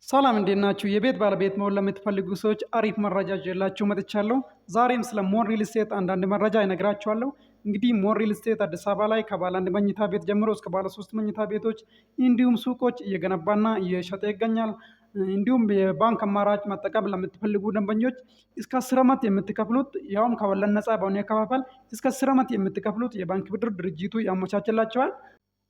ሰላም እንዴት ናችሁ? የቤት ባለቤት መሆን ለምትፈልጉ ሰዎች አሪፍ መረጃ ይዤላችሁ መጥቻለሁ። ዛሬም ስለ ሞን ሪል ስቴት አንዳንድ መረጃ እነግራችኋለሁ። እንግዲህ ሞን ሪል ስቴት አዲስ አበባ ላይ ከባለ አንድ መኝታ ቤት ጀምሮ እስከ ባለ ሶስት መኝታ ቤቶች እንዲሁም ሱቆች እየገነባና እየሸጠ ይገኛል። እንዲሁም የባንክ አማራጭ መጠቀም ለምትፈልጉ ደንበኞች እስከ 10 ዓመት የምትከፍሉት ያውም ከወለድ ነፃ በሆነ አከፋፈል እስከ 10 ዓመት የምትከፍሉት የባንክ ብድር ድርጅቱ ያመቻችላቸዋል።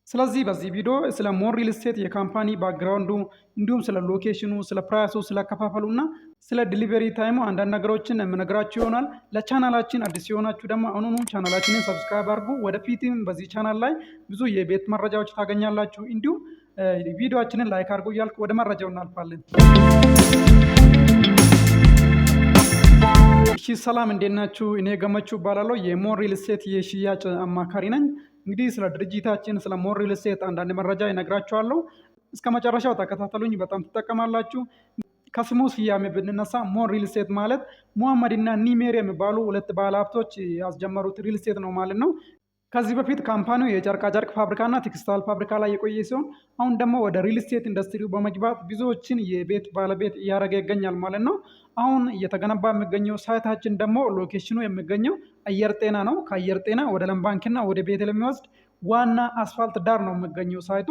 ስለዚህ በዚህ ቪዲዮ ስለ ሞን ሪል ስቴት የካምፓኒ ባክግራውንዱ እንዲሁም ስለ ሎኬሽኑ፣ ስለ ፕራይሱ፣ ስለ አከፋፈሉ እና ስለ ዲሊቨሪ ታይሙ አንዳንድ ነገሮችን የምነግራችሁ ይሆናል። ለቻናላችን አዲስ የሆናችሁ ደግሞ አሁኑኑ ቻናላችንን ሰብስክራይብ አድርጉ። ወደፊትም በዚህ ቻናል ላይ ብዙ የቤት መረጃዎች ታገኛላችሁ። እንዲሁም ቪዲዮችንን ላይክ አድርጉ እያልኩ ወደ መረጃው እናልፋለን። እሺ ሰላም እንዴት ናችሁ? እኔ ገመቹ እባላለሁ። የሞን ሪል ስቴት የሽያጭ አማካሪ ነኝ። እንግዲህ ስለ ድርጅታችን ስለ ሞን ሪል ስቴት አንዳንድ መረጃ ይነግራችኋለሁ። እስከ መጨረሻው ተከታተሉኝ፣ በጣም ትጠቀማላችሁ። ከስሙ ስያሜ ብንነሳ ሞን ሪል ስቴት ማለት ሙሐመድ እና ኒሜር የሚባሉ ሁለት ባለሀብቶች ያስጀመሩት ሪል ስቴት ነው ማለት ነው። ከዚህ በፊት ካምፓኒው የጨርቃጨርቅ ፋብሪካና ቴክስታይል ፋብሪካ ላይ የቆየ ሲሆን አሁን ደግሞ ወደ ሪል ስቴት ኢንዱስትሪው በመግባት ብዙዎችን የቤት ባለቤት እያደረገ ይገኛል ማለት ነው። አሁን እየተገነባ የሚገኘው ሳይታችን ደግሞ ሎኬሽኑ የሚገኘው አየር ጤና ነው። ከአየር ጤና ወደ ለም ባንክና ወደ ቤተል የሚወስድ ዋና አስፋልት ዳር ነው የሚገኘው ሳይቱ።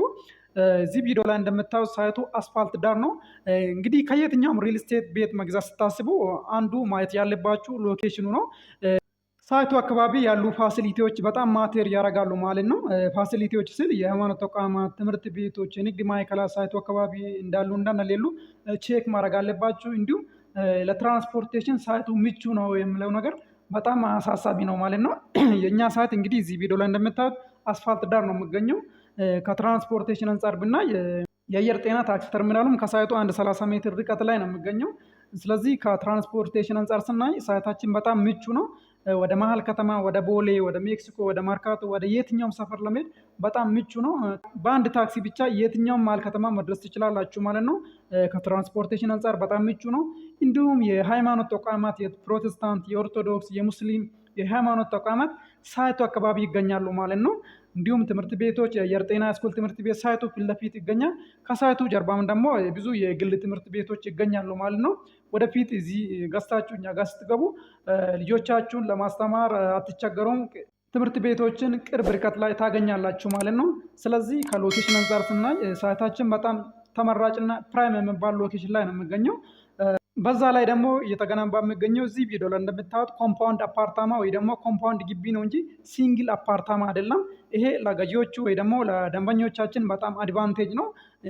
እዚህ ቪዲዮ ላይ እንደምታዩት ሳይቱ አስፋልት ዳር ነው። እንግዲህ ከየትኛውም ሪል ስቴት ቤት መግዛት ስታስቡ አንዱ ማየት ያለባችሁ ሎኬሽኑ ነው። ሳይቱ አካባቢ ያሉ ፋሲሊቲዎች በጣም ማቴር ያደርጋሉ ማለት ነው። ፋሲሊቲዎች ስል የሃይማኖት ተቋማት፣ ትምህርት ቤቶች፣ የንግድ ማዕከላት ሳይቱ አካባቢ እንዳሉ እንደሌሉ ቼክ ማድረግ አለባችሁ። እንዲሁም ለትራንስፖርቴሽን ሳይቱ ምቹ ነው የሚለው ነገር በጣም አሳሳቢ ነው ማለት ነው። የእኛ ሳይት እንግዲህ እዚህ ቪዲዮ ላይ እንደምታዩት አስፋልት ዳር ነው የሚገኘው። ከትራንስፖርቴሽን አንጻር ብና የአየር ጤና ታክሲ ተርሚናሉም ከሳይቱ 30 ሜትር ርቀት ላይ ነው የሚገኘው። ስለዚህ ከትራንስፖርቴሽን አንጻር ስናይ ሳይታችን በጣም ምቹ ነው። ወደ መሀል ከተማ፣ ወደ ቦሌ፣ ወደ ሜክሲኮ፣ ወደ ማርካቶ፣ ወደ የትኛውም ሰፈር ለመሄድ በጣም ምቹ ነው። በአንድ ታክሲ ብቻ የትኛውም መሀል ከተማ መድረስ ትችላላችሁ ማለት ነው። ከትራንስፖርቴሽን አንጻር በጣም ምቹ ነው። እንዲሁም የሃይማኖት ተቋማት የፕሮቴስታንት፣ የኦርቶዶክስ፣ የሙስሊም የሃይማኖት ተቋማት ሳይቱ አካባቢ ይገኛሉ ማለት ነው። እንዲሁም ትምህርት ቤቶች የአየር ጤና ስኩል ትምህርት ቤት ሳይቱ ፊት ለፊት ይገኛል። ከሳይቱ ጀርባም ደግሞ ብዙ የግል ትምህርት ቤቶች ይገኛሉ ማለት ነው። ወደፊት እዚህ ገዝታችሁ እኛ ጋር ስትገቡ ልጆቻችሁን ለማስተማር አትቸገሩም። ትምህርት ቤቶችን ቅርብ ርቀት ላይ ታገኛላችሁ ማለት ነው። ስለዚህ ከሎኬሽን አንጻር ስናይ ሳይታችን በጣም ተመራጭና ፕራይም የሚባል ሎኬሽን ላይ ነው የሚገኘው። በዛ ላይ ደግሞ እየተገነባ የሚገኘው እዚህ ቪዲዮ ላይ እንደምታዩት ኮምፓውንድ አፓርታማ ወይ ደግሞ ኮምፓውንድ ግቢ ነው እንጂ ሲንግል አፓርታማ አይደለም። ይሄ ለገዢዎቹ ወይ ደግሞ ለደንበኞቻችን በጣም አድቫንቴጅ ነው።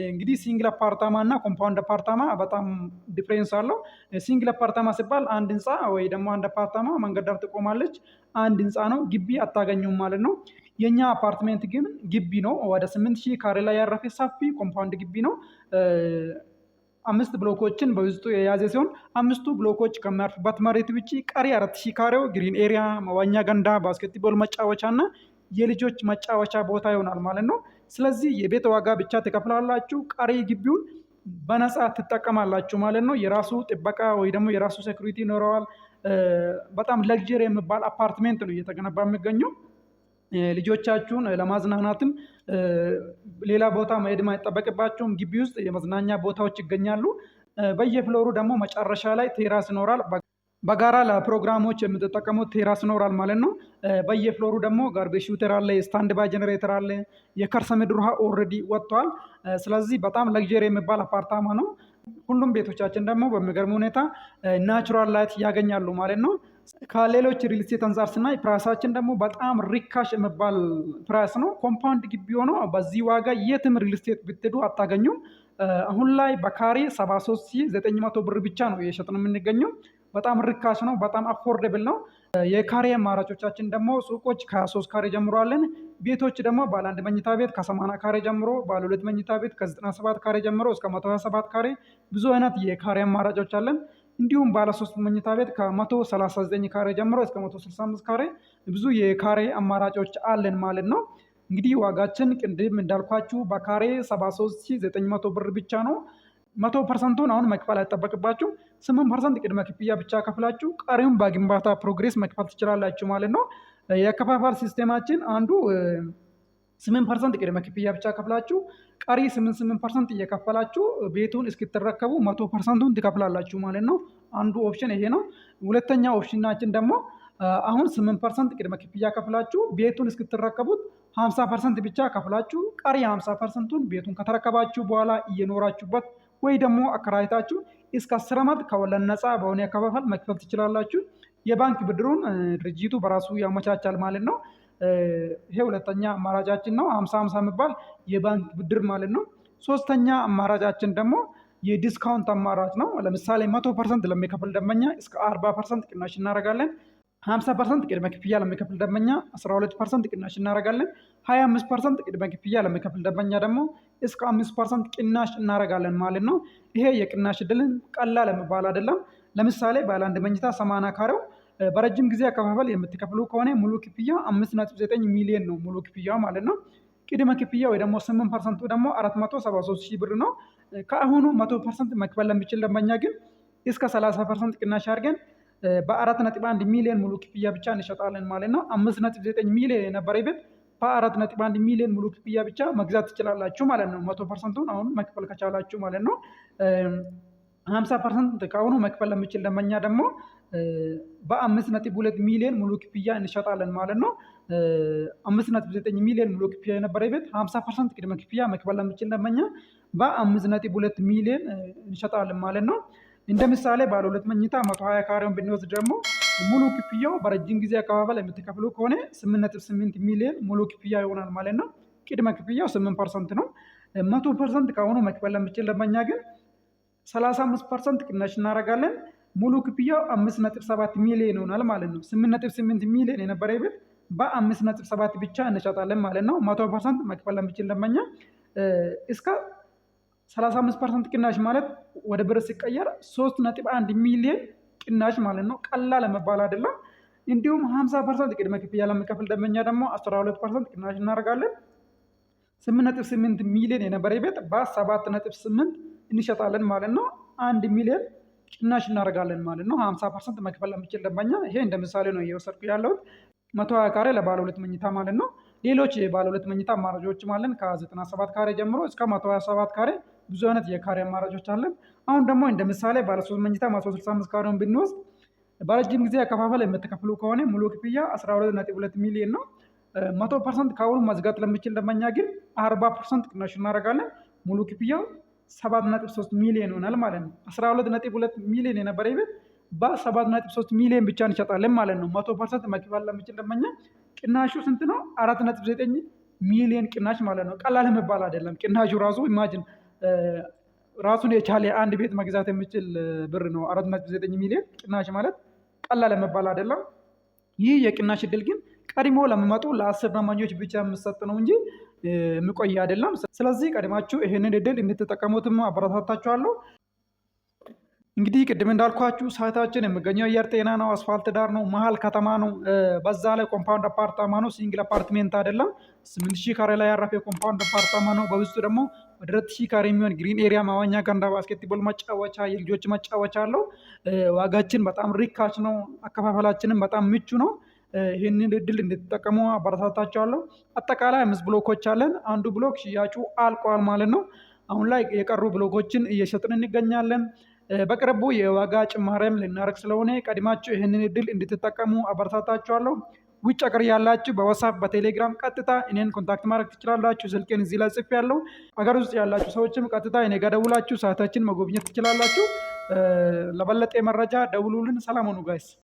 እንግዲህ ሲንግል አፓርታማ እና ኮምፓውንድ አፓርታማ በጣም ዲፍሬንስ አለው። ሲንግል አፓርታማ ሲባል አንድ ህንፃ ወይ ደግሞ አንድ አፓርታማ መንገድ ዳር ትቆማለች። አንድ ህንፃ ነው፣ ግቢ አታገኙም ማለት ነው። የኛ አፓርትሜንት ግን ግቢ ነው። ወደ 8000 ካሬ ላይ ያረፈ ሰፊ ኮምፓውንድ ግቢ ነው። 5 ብሎኮችን በውስጡ የያዘ ሲሆን 5ቱ ብሎኮች ከሚያርፉበት መሬት ውጭ ቀሪ 4000 ካሬው ግሪን ኤሪያ፣ መዋኛ ገንዳ፣ ባስኬትቦል መጫወቻ እና የልጆች መጫወቻ ቦታ ይሆናል ማለት ነው። ስለዚህ የቤት ዋጋ ብቻ ትከፍላላችሁ፣ ቀሪ ግቢውን በነፃ ትጠቀማላችሁ ማለት ነው። የራሱ ጥበቃ ወይ ደግሞ የራሱ ሴኩሪቲ ይኖረዋል። በጣም ለግጀሪ የሚባል አፓርትሜንት ነው እየተገነባ የሚገኘው። ልጆቻችሁን ለማዝናናትም ሌላ ቦታ መሄድ አይጠበቅባቸውም። ግቢ ውስጥ የመዝናኛ ቦታዎች ይገኛሉ። በየፍሎሩ ደግሞ መጨረሻ ላይ ቴራስ ይኖራል። በጋራ ለፕሮግራሞች የምትጠቀሙት ቴራስ ይኖራል ማለት ነው። በየፍሎሩ ደግሞ ጋርቤጅ ሹተር አለ፣ ስታንድ ባይ ጀነሬተር አለ። የከርሰ ምድር ውሃ ኦልሬዲ ወጥቷል። ስለዚህ በጣም ለግጀሪ የሚባል አፓርታማ ነው። ሁሉም ቤቶቻችን ደግሞ በሚገርም ሁኔታ ናቹራል ላይት ያገኛሉ ማለት ነው። ከሌሎች ሪል ስቴት አንጻር ስናይ ፕራይሳችን ደግሞ በጣም ሪካሽ የሚባል ፕራይስ ነው። ኮምፓውንድ ግቢ ሆኖ በዚህ ዋጋ የትም ሪል ስቴት ብትሄዱ አታገኙም። አሁን ላይ በካሬ 73900 ብር ብቻ ነው እየሸጥን የምንገኘው። በጣም ርካሽ ነው። በጣም አፎርደብል ነው። የካሬ አማራጮቻችን ደግሞ ሱቆች ከ23 ካሬ ጀምሮ አለን። ቤቶች ደግሞ ባለ 1 መኝታ ቤት ከ80 ካሬ ጀምሮ፣ ባለ 2 መኝታ ቤት ከ97 ካሬ ጀምሮ እስከ 127 ካሬ ብዙ አይነት የካሬ አማራጮች አለን። እንዲሁም ባለ 3 መኝታ ቤት ከ139 ካሬ ጀምሮ እስከ 165 ካሬ ብዙ የካሬ አማራጮች አለን ማለት ነው። እንግዲህ ዋጋችን ቅድም እንዳልኳችሁ በካሬ 73900 ብር ብቻ ነው። 100%ን አሁን መክፈል አይጠበቅባችሁ። 8% ቅድመ ክፍያ ብቻ ከፍላችሁ ቀሪውን በግንባታ ፕሮግሬስ መክፈል ትችላላችሁ ማለት ነው። የአከፋፈል ሲስቴማችን አንዱ 8% ቅድመ ክፍያ ብቻ ከፍላችሁ ቀሪ 8% እየከፈላችሁ ቤቱን እስክትረከቡ 100%ን ትከፍላላችሁ ማለት ነው። አንዱ ኦፕሽን ይሄ ነው። ሁለተኛ ኦፕሽናችን ደግሞ አሁን 8% ቅድመ ክፍያ ከፍላችሁ ቤቱን እስክትረከቡት 50% ብቻ ከፍላችሁ ቀሪ 50%ን ቤቱን ከተረከባችሁ በኋላ እየኖራችሁበት ወይ ደግሞ አከራይታችሁ እስከ 10 ዓመት ከወለድ ነፃ በሆነ አከፋፈል መክፈል ትችላላችሁ። የባንክ ብድሩን ድርጅቱ በራሱ ያመቻቻል ማለት ነው። ይሄ ሁለተኛ አማራጫችን ነው። 50-50 የሚባል የባንክ ብድር ማለት ነው። ሶስተኛ አማራጫችን ደግሞ የዲስካውንት አማራጭ ነው። ለምሳሌ 100% ለሚከፍል ደንበኛ እስከ 40% ቅናሽ እናደርጋለን። 50% ቅድመ ክፍያ ለሚከፍል ደንበኛ 12% ቅናሽ እናደርጋለን። 25% ቅድመ ክፍያ ለሚከፍል ደንበኛ ደግሞ እስከ 5% ቅናሽ እናደርጋለን ማለት ነው። ይሄ የቅናሽ እድልን ቀላል የሚባል አይደለም። ለምሳሌ ባለ አንድ መኝታ 80 ካሬው በረጅም ጊዜ አከፋፈል የምትከፍሉ ከሆነ ሙሉ ክፍያ 5.9 ሚሊዮን ነው ሙሉ ክፍያ ማለት ነው። ቅድመ ክፍያ ወይ ደግሞ 8%ቱ ደግሞ 473 ሺህ ብር ነው። ከአሁኑ 100% መክፈል ለሚችል ደንበኛ ግን እስከ 30% ቅናሽ አድርገን በ4.1 ሚሊዮን ሙሉ ክፍያ ብቻ እንሸጣለን ማለት ነው። 5.9 ሚሊዮን የነበረ ቤት በ4.1 ሚሊዮን ሙሉ ክፍያ ብቻ መግዛት ትችላላችሁ ማለት ነው። 100%ቱን አሁን መክፈል ከቻላችሁ ማለት ነው። 50% ከአሁኑ መክፈል ለሚችል ደንበኛ ደግሞ በ5.2 ሚሊዮን ሙሉ ክፍያ እንሸጣለን ማለት ነው። 5.9 ሚሊዮን ሙሉ ክፍያ የነበረ ቤት 50% ቅድመ ክፍያ መክፈል ለሚችል ደንበኛ በ5.2 ሚሊዮን እንሸጣለን ማለት ነው። እንደ ምሳሌ ባለ 2 መኝታ 120 ካሬውን ብንወስድ ደግሞ ሙሉ ክፍያው በረጅም ጊዜ አከፋፈል የምትከፍሉ ከሆነ 8.8 ሚሊዮን ሙሉ ክፍያ ይሆናል ማለት ነው። ቅድመ ክፍያው 8% ነው። 100% ከአሁኑ መክፈል ለሚችል ደንበኛ ግን 35% ቅናሽ እናደርጋለን። ሙሉ ክፍያው 5.7 ሚሊዮን ይሆናል ማለት ነው። 8.8 ሚሊዮን የነበረ ቤት በ5.7 ብቻ እንሸጣለን ማለት ነው። 100% መክፈል ለሚችል ደንበኛ እስከ 35% ቅናሽ ማለት ወደ ብር ሲቀየር 3.1 ሚሊዮን ቅናሽ ማለት ነው። ቀላል የሚባል አይደለም። እንዲሁም 50% ቅድመ ክፍያ ለሚከፍል ደንበኛ ደግሞ 12% ቅናሽ እናደርጋለን። 8.8 ሚሊዮን የነበረ ቤት በ7.8 እንሸጣለን ማለት ነው። 1 ሚሊዮን ቅናሽ እናደርጋለን ማለት ነው። 50% መክፈል ለሚችል ደንበኛ ይሄ እንደ ምሳሌ ነው እየወሰድኩ ያለሁት። 120 ካሬ ለባለ 2 መኝታ ማለት ነው። ሌሎች የባለ 2 መኝታ አማራጮች አለን። ከ97 ካሬ ጀምሮ እስከ 127 ካሬ ብዙ አይነት የካሬ አማራጮች አለን። አሁን ደግሞ እንደ ምሳሌ ባለ 3 መኝታ 165 ካሬውን ብንወስድ በረጅም ጊዜ አከፋፈል የምትከፍሉ ከሆነ ሙሉ ክፍያ 12.2 ሚሊዮን ነው። 100% ከአሁኑ መዝጋት ለሚችል ደንበኛ ግን 40% ቅናሽ እናደርጋለን። ሙሉ ክፍያው 7.3 ሚሊዮን ይሆናል ማለት ነው። 12.2 ሚሊዮን የነበረ ቤት በ7.3 ሚሊዮን ብቻ እንሸጣለን ማለት ነው። 100% መክፈል ለሚችል ደንበኛ ቅናሹ ስንት ነው? 4.9 ሚሊዮን ቅናሽ ማለት ነው። ቀላል የሚባል አይደለም። ቅናሹ ራሱ ኢማጂን ራሱን የቻለ አንድ ቤት መግዛት የሚችል ብር ነው። 4.9 ሚሊዮን ቅናሽ ማለት ቀላል የሚባል አይደለም። ይህ የቅናሽ እድል ግን ቀድሞ ለሚመጡ ለ10 ደንበኞች ብቻ የሚሰጥ ነው እንጂ የሚቆይ አይደለም። ስለዚህ ቀድማችሁ ይህንን እድል እንድትጠቀሙትም አበረታታችኋለሁ። እንግዲህ ቅድም እንዳልኳችሁ ሳይታችን የሚገኘው አየር ጤና ነው። አስፋልት ዳር ነው። መሀል ከተማ ነው። በዛ ላይ ኮምፓውንድ አፓርታማ ነው። ሲንግል አፓርትሜንት አይደለም። 8000 ካሬ ላይ ያረፈ ኮምፓውንድ አፓርታማ ነው። በውስጡ ደግሞ ወደ 4000 ካሬ የሚሆን ግሪን ኤሪያ፣ መዋኛ ገንዳ፣ ባስኬትቦል መጫወቻ፣ የልጆች መጫወቻ አለው። ዋጋችን በጣም ሪካች ነው። አከፋፈላችንም በጣም ምቹ ነው። ይህንን እድል እንድትጠቀሙ አበረታታችኋለሁ። አጠቃላይ 5 ብሎኮች አለን። አንዱ ብሎክ ሽያጩ አልቋል ማለት ነው። አሁን ላይ የቀሩ ብሎኮችን እየሸጥን እንገኛለን። በቅርቡ የዋጋ ጭማሪም ልናደርግ ስለሆነ ቀድማችሁ ይህንን እድል እንድትጠቀሙ አበረታታችኋለሁ። ውጭ ሀገር ያላችሁ በዋትስአፕ በቴሌግራም ቀጥታ እኔን ኮንታክት ማድረግ ትችላላችሁ። ስልኬን እዚህ ላይ ጽፌያለሁ። ሀገር ውስጥ ያላችሁ ሰዎችም ቀጥታ እኔ ጋር ደውላችሁ ሳይታችን መጎብኘት ትችላላችሁ። ለበለጠ መረጃ ደውሉልን። ሰላም ሁኑ ጋይስ።